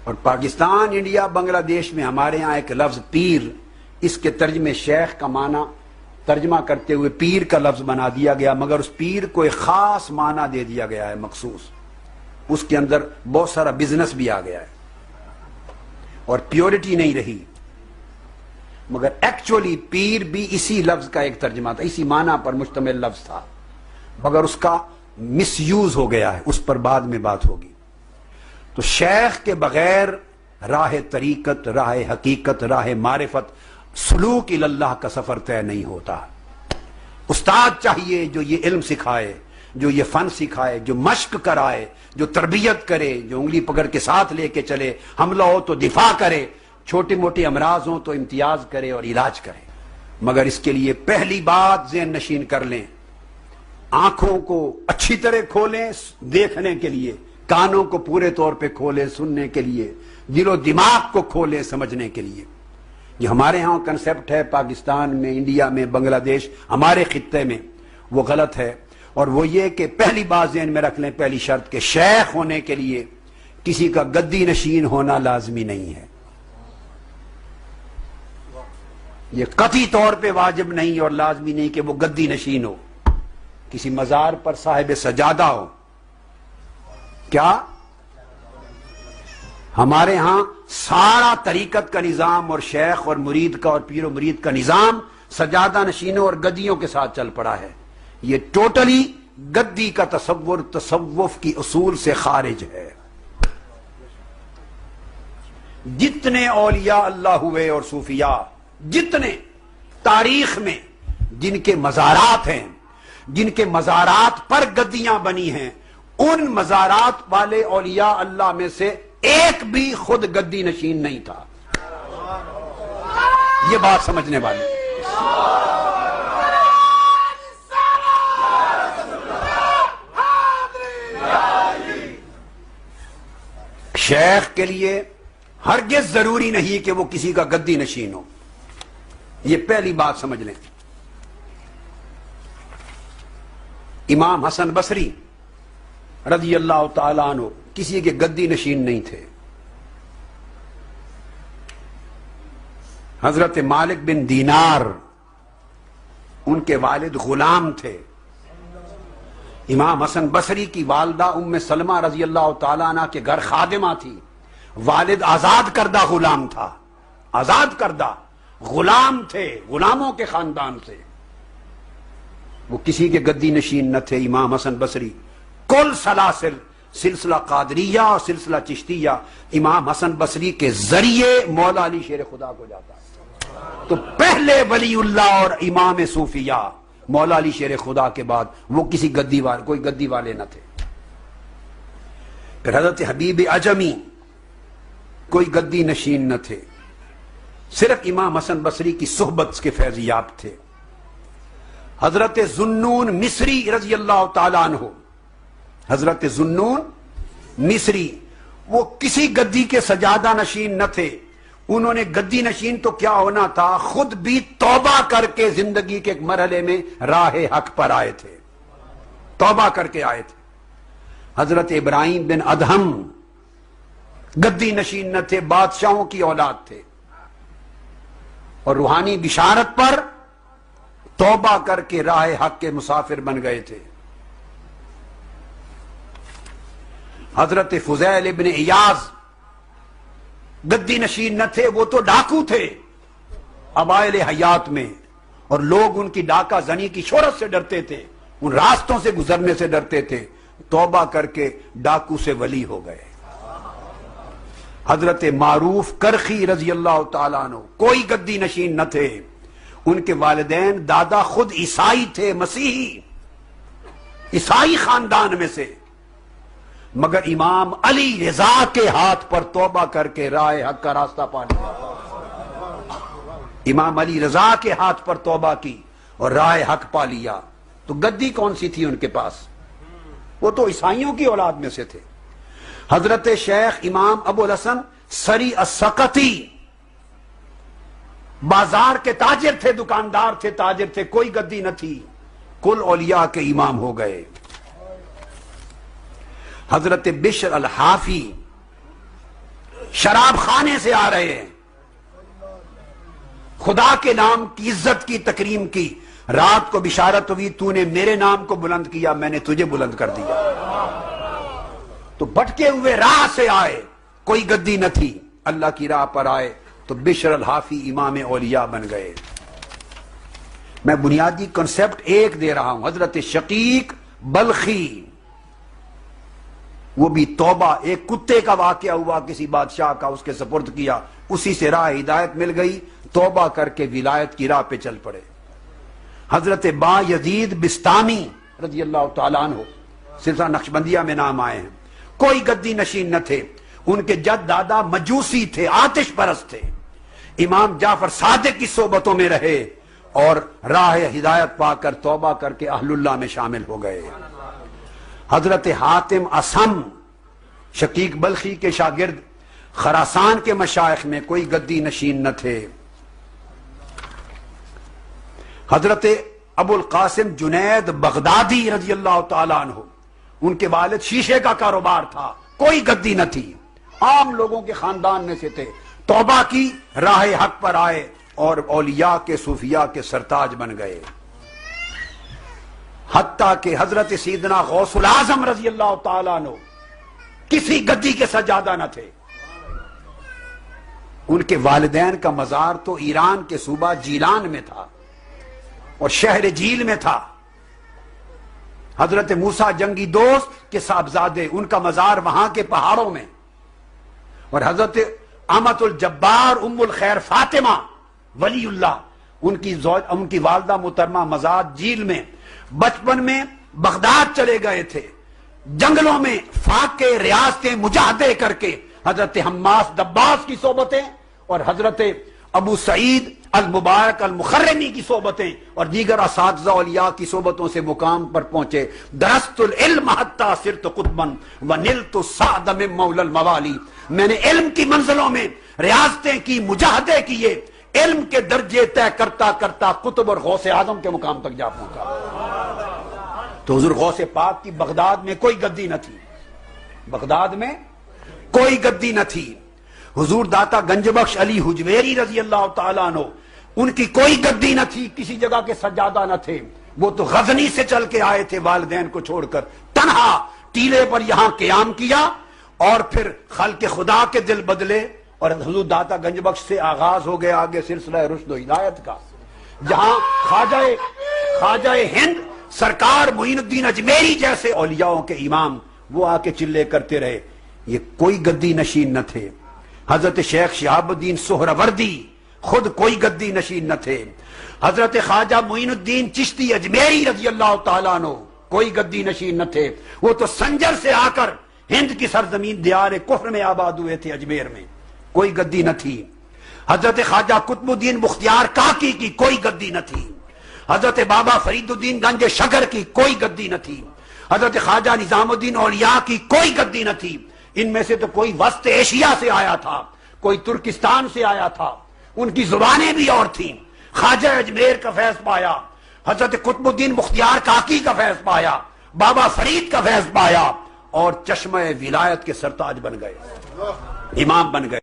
اور پاکستان، انڈیا، بنگلہ دیش میں ہمارے ہاں ایک لفظ پیر، اس کے ترجمے شیخ کا معنی ترجمہ کرتے ہوئے پیر کا لفظ بنا دیا گیا، مگر اس پیر کو ایک خاص معنی دے دیا گیا ہے مخصوص، اس کے اندر بہت سارا بزنس بھی آ گیا ہے اور پیورٹی نہیں رہی، مگر ایکچولی پیر بھی اسی لفظ کا ایک ترجمہ تھا، اسی معنی پر مشتمل لفظ تھا، مگر اس کا مس یوز ہو گیا ہے، اس پر بعد میں بات ہوگی۔ تو شیخ کے بغیر راہ طریقت، راہ حقیقت، راہ معرفت، سلوک اللہ کا سفر طے نہیں ہوتا۔ استاد چاہیے جو یہ علم سکھائے، جو یہ فن سکھائے، جو مشق کرائے، جو تربیت کرے، جو انگلی پکڑ کے ساتھ لے کے چلے، حملہ ہو تو دفاع کرے، چھوٹے موٹے امراض ہوں تو امتیاز کرے اور علاج کرے۔ مگر اس کے لیے پہلی بات ذہن نشین کر لیں، آنکھوں کو اچھی طرح کھولیں دیکھنے کے لیے، کانوں کو پورے طور پہ کھولیں سننے کے لیے، دل و دماغ کو کھولیں سمجھنے کے لیے۔ یہ ہمارے ہاں کنسپٹ ہے، پاکستان میں، انڈیا میں، بنگلہ دیش، ہمارے خطے میں وہ غلط ہے، اور وہ یہ کہ پہلی بات ذہن میں رکھ لیں، پہلی شرط کہ شیخ ہونے کے لیے کسی کا گدی نشین ہونا لازمی نہیں ہے، یہ قطعی طور پہ واجب نہیں اور لازمی نہیں کہ وہ گدی نشین ہو، کسی مزار پر صاحب سجادہ ہو۔ کیا ہمارے ہاں سارا طریقت کا نظام اور شیخ اور مرید کا اور پیر و مرید کا نظام سجادہ نشینوں اور گدیوں کے ساتھ چل پڑا ہے، یہ ٹوٹلی گدی کا تصور تصوف کی اصول سے خارج ہے۔ جتنے اولیاء اللہ ہوئے اور صوفیاء، جتنے تاریخ میں جن کے مزارات ہیں، جن کے مزارات پر گدیاں بنی ہیں، ان مزارات والے اولیاء اللہ میں سے ایک بھی خود گدی نشین نہیں تھا، یہ بات سمجھنے والے۔ شیخ کے لیے ہرگز ضروری نہیں کہ وہ کسی کا گدی نشین ہو، یہ پہلی بات سمجھ لیں۔ امام حسن بصری رضی اللہ تعالیٰ عنہ کسی کے گدی نشین نہیں تھے، حضرت مالک بن دینار ان کے والد غلام تھے، امام حسن بصری کی والدہ ام سلمہ رضی اللہ تعالیٰ عنہ کے گھر خادمہ تھی، والد آزاد کردہ غلام تھا، آزاد کردہ غلام تھے، غلاموں کے خاندان سے، وہ کسی کے گدی نشین نہ تھے۔ امام حسن بصری کل سلاسل، سلسلہ قادریہ اور سلسلہ چشتیہ امام حسن بصری کے ذریعے مولا علی شیر خدا کو جاتا ہے، تو پہلے ولی اللہ اور امام صوفیہ مولا علی شیر خدا کے بعد وہ کسی گدی والے، کوئی گدی والے نہ تھے۔ پھر حضرت حبیب عجمی کوئی گدی نشین نہ تھے، صرف امام حسن بصری کی صحبت کے فیضیاب تھے۔ حضرت ذوالنون مصری رضی اللہ تعالیٰ عنہ، حضرت ذوالنون مصری وہ کسی گدی کے سجادہ نشین نہ تھے، انہوں نے گدی نشین تو کیا ہونا تھا، خود بھی توبہ کر کے زندگی کے ایک مرحلے میں راہ حق پر آئے تھے، توبہ کر کے آئے تھے۔ حضرت ابراہیم بن ادہم گدی نشین نہ تھے، بادشاہوں کی اولاد تھے، اور روحانی بشارت پر توبہ کر کے راہ حق کے مسافر بن گئے تھے۔ حضرت فضیل ابن عیاض گدی نشین نہ تھے، وہ تو ڈاکو تھے اوائل حیات میں، اور لوگ ان کی ڈاکہ زنی کی شہرت سے ڈرتے تھے، ان راستوں سے گزرنے سے ڈرتے تھے، توبہ کر کے ڈاکو سے ولی ہو گئے۔ حضرت معروف کرخی رضی اللہ تعالیٰ عنہ کوئی گدی نشین نہ تھے، ان کے والدین دادا خود عیسائی تھے، مسیحی، عیسائی خاندان میں سے، مگر امام علی رضا کے ہاتھ پر توبہ کر کے راہ حق کا راستہ پا لیا، امام علی رضا کے ہاتھ پر توبہ کی اور راہ حق پا لیا، تو گدی کون سی تھی ان کے پاس، وہ تو عیسائیوں کی اولاد میں سے تھے۔ حضرت شیخ امام ابو الحسن سری السقطی بازار کے تاجر تھے، دکاندار تھے، تاجر تھے، کوئی گدی نہ تھی، کل اولیاء کے امام ہو گئے۔ حضرت بشر الحافی شراب خانے سے آ رہے ہیں، خدا کے نام کی عزت کی تکریم کی، رات کو بشارت ہوئی تو نے میرے نام کو بلند کیا، میں نے تجھے بلند کر دیا۔ تو بھٹکے ہوئے راہ سے آئے، کوئی گدی نہ تھی، اللہ کی راہ پر آئے تو بشر الحافی امام اولیاء بن گئے۔ میں بنیادی کنسپٹ ایک دے رہا ہوں، حضرت شقیق بلخی، وہ بھی توبہ، ایک کتے کا واقعہ ہوا کسی بادشاہ کا، اس کے سپرد کیا، اسی سے راہ ہدایت مل گئی، توبہ کر کے ولایت کی راہ پہ چل پڑے۔ حضرت با یزید بستامی رضی اللہ تعالیٰ عنہ، سلسلہ نقشبندیہ میں نام آئے ہیں، کوئی گدی نشین نہ تھے، ان کے جد دادا مجوسی تھے، آتش پرست تھے، امام جعفر صادق کی صحبتوں میں رہے اور راہ ہدایت پا کر توبہ کر کے اہل اللہ میں شامل ہو گئے۔ حضرت حاتم اصم شقیق بلخی کے شاگرد، خراسان کے مشائخ میں کوئی گدی نشین نہ تھے۔ حضرت ابو القاسم جنید بغدادی رضی اللہ تعالیٰ عنہ، ان کے والد شیشے کا کاروبار تھا، کوئی گدی نہ تھی، عام لوگوں کے خاندان میں سے تھے، توبہ کی، راہ حق پر آئے اور اولیاء کے صوفیاء کے سرتاج بن گئے۔ حتیٰ کہ حضرت سیدنا غوث العظم رضی اللہ تعالیٰ عنہ کسی گدی کے سجادہ نہ تھے، ان کے والدین کا مزار تو ایران کے صوبہ جیلان میں تھا اور شہر جیل میں تھا۔ حضرت موسیٰ جنگی دوست کے صاحبزادے، ان کا مزار وہاں کے پہاڑوں میں، اور حضرت امت الجبار ام الخیر فاطمہ ولی اللہ، ان کی والدہ محترمہ مزار جیل میں۔ بچپن میں بغداد چلے گئے تھے، جنگلوں میں فاقے ریاستیں مجاہدے کر کے حضرت حماس دباس کی صحبتیں اور حضرت ابو سعید المبارک المخرمی کی صحبتیں اور دیگر اساتذہ اولیاء کی صحبتوں سے مقام پر پہنچے۔ درست العلم حتی صرت قطبا ونلت السعد من مولا الموالی، میں نے علم کی منزلوں میں ریاستیں کی، مجاہدے کیے، علم کے درجے طے کرتا کرتا قطب اور غوث اعظم کے مقام تک جا پہنچا۔ تو حضور غوث پاک کی بغداد میں کوئی گدی نہ تھی، بغداد میں کوئی گدی نہ تھی۔ حضور داتا گنج بخش علی حجویری رضی اللہ تعالیٰ عنہ، ان کی کوئی گدی نہ تھی، کسی جگہ کے سجادہ نہ تھے، وہ تو غزنی سے چل کے آئے تھے والدین کو چھوڑ کر، تنہا ٹیلے پر یہاں قیام کیا اور پھر خلق خدا کے دل بدلے، اور حضور داتا گنج بخش سے آغاز ہو گیا آگے سلسلہ رشد و ہدایت کا، جہاں خواجہ ہند سرکار معین الدین اجمیری جیسے اولیاءوں کے امام وہ آ کے چلے کرتے رہے، یہ کوئی گدی نشین نہ تھے۔ حضرت شیخ شہاب الدین سہروردی خود کوئی گدی نشین نہ تھے۔ حضرت خواجہ معین الدین چشتی اجمیری رضی اللہ تعالیٰ عنہ کوئی گدی نشین نہ تھے، وہ تو سنجر سے آ کر ہند کی سرزمین دیار کفر میں آباد ہوئے تھے، اجمیر میں کوئی گدی نہ تھی۔ حضرت خواجہ قطب الدین مختیار کاکی کی کوئی گدی نہ تھی، حضرت بابا فرید الدین گنج شگر کی کوئی گدی نہ تھی، حضرت خواجہ نظام الدین اولیاء کی کوئی گدی نہ تھی۔ ان میں سے تو کوئی وسط ایشیا سے آیا تھا، کوئی ترکستان سے آیا تھا، ان کی زبانیں بھی اور تھیں۔ خواجہ اجمیر کا فیض پایا، حضرت قطب الدین مختیار کاکی کا فیض پایا، بابا فرید کا فیض پایا اور چشمہ ولایت کے سرتاج بن گئے، امام بن گئے۔